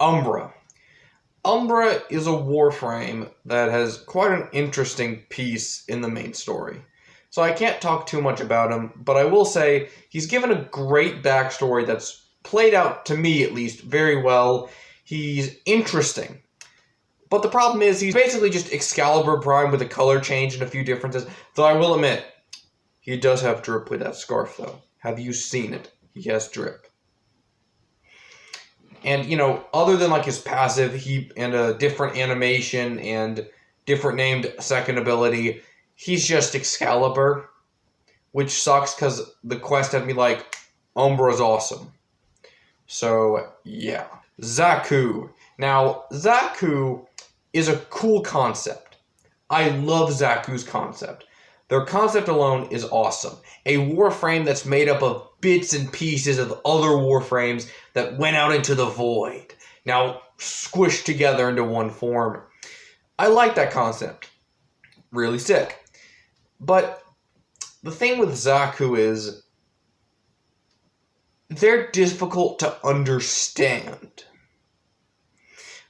Umbra. Umbra is a Warframe that has quite an interesting piece in the main story. So I can't talk too much about him, but I will say he's given a great backstory that's played out, to me at least, very well. He's interesting. But the problem is he's basically just Excalibur Prime with a color change and a few differences. Though I will admit, he does have drip with that scarf, though. Have you seen it? He has drip. And, you know, other than, like, his passive, and a different animation and different named second ability, he's just Excalibur, which sucks because the quest had me like, Umbra's awesome. So, yeah. Zaku. Now, Zaku is a cool concept. I love Zaku's concept. Their concept alone is awesome. A Warframe that's made up of bits and pieces of other Warframes that went out into the void, now squished together into one form. I like that concept. Really sick. But the thing with Zaku is they're difficult to understand.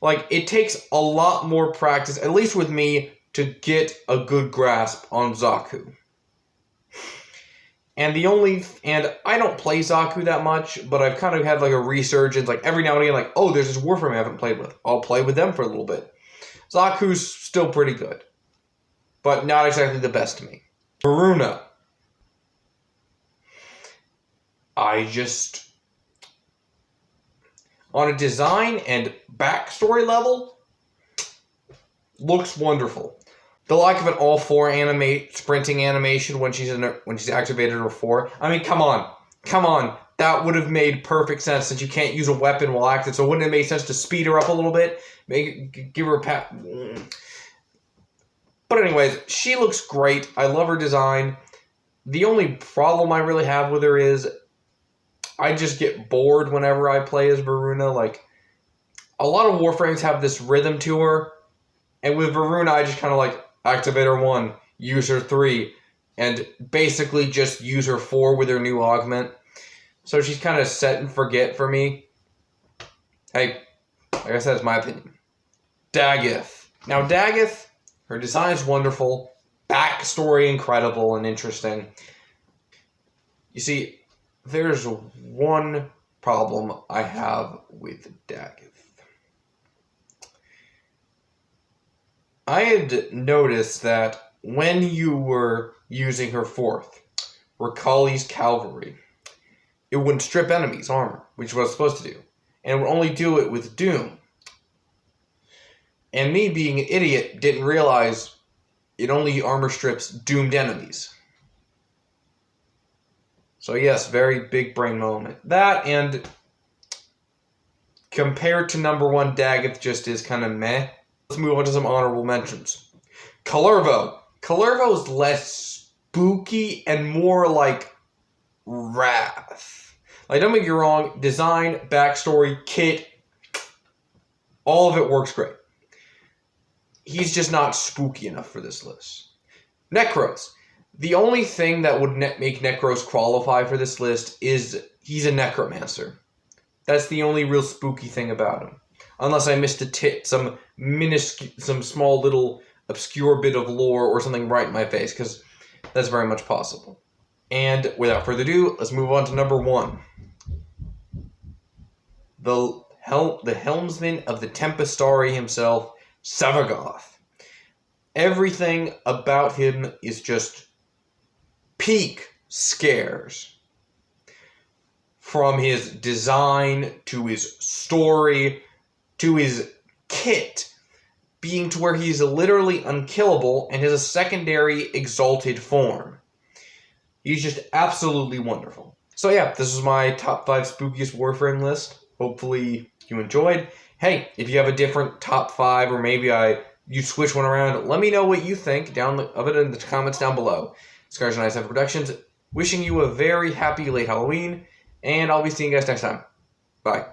Like, it takes a lot more practice, at least with me, to get a good grasp on Zaku. And I don't play Zaku that much, but I've kind of had like a resurgence, like every now and again, like, oh, there's this Warframe I haven't played with. I'll play with them for a little bit. Zaku's still pretty good, but not exactly the best to me. Veruna. On a design and backstory level, looks wonderful. The lack of an all-4 sprinting animation when she's activated her 4. I mean, come on. That would have made perfect sense since you can't use a weapon while active. So wouldn't it make sense to speed her up a little bit, give her a pat? But anyways, she looks great. I love her design. The only problem I really have with her is I just get bored whenever I play as Veruna. Like, a lot of Warframes have this rhythm to her, and with Veruna, I just kind of like activate her 1, use her 3, and basically just use her 4 with her new augment. So she's kind of set and forget for me. Hey, like I said, it's my opinion. Daggith. Now, Daggith, her design is wonderful, backstory incredible and interesting. You see, there's one problem I have with Daggith. I had noticed that when you were using her 4th, Rakali's Cavalry, it wouldn't strip enemies' armor, which was supposed to do, and it would only do it with Doom. And me, being an idiot, didn't realize it only armor strips doomed enemies. So yes, very big brain moment. That, and compared to number 1, Daggith just is kind of meh. Let's move on to some honorable mentions. Kullervo. Kullervo is less spooky and more like wrath. Like, don't make me wrong, design, backstory, kit, all of it works great. He's just not spooky enough for this list. Necros. The only thing that would make Necros qualify for this list is he's a necromancer. That's the only real spooky thing about him. Unless I missed some small little obscure bit of lore or something right in my face, because that's very much possible. And without further ado, let's move on to number 1. The helmsman of the Tempestari himself, Sevagoth. Everything about him is just peak scares. From his design, to his story, to his kit, being to where he's literally unkillable and has a secondary exalted form. He's just absolutely wonderful. So yeah, this is my top 5 spookiest Warframe list. Hopefully you enjoyed. Hey, if you have a different top 5, or maybe you switch one around, let me know what you think of it in the comments down below. Scars and Ice Have Productions, wishing you a very happy late Halloween, and I'll be seeing you guys next time. Bye.